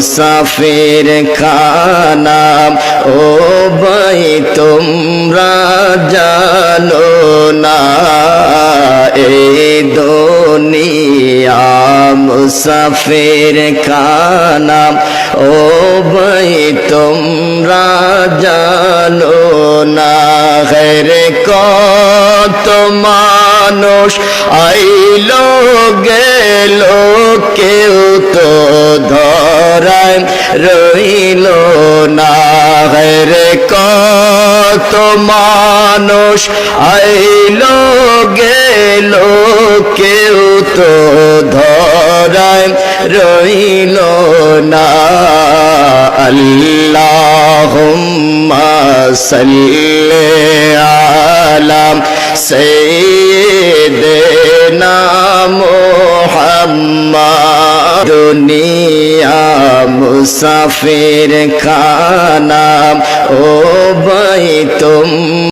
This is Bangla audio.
মুসাফির খানা ও ভাই তোমরা জানো না এই দুনিয়া মুসাফির খানা ও ভাই তোমরা জানো না রে কত মানুষ আইলো গেল কেউ তো ধরায় রইল না রে কত মানুষ আইলো গেল কেউ তো ধরায় রইল না আল্লাহুম্মা সাল্লি আলা সাইয়্যিদিনা মুহাম্মাদ দুনিয়া মুসাফির খানা ও ভাই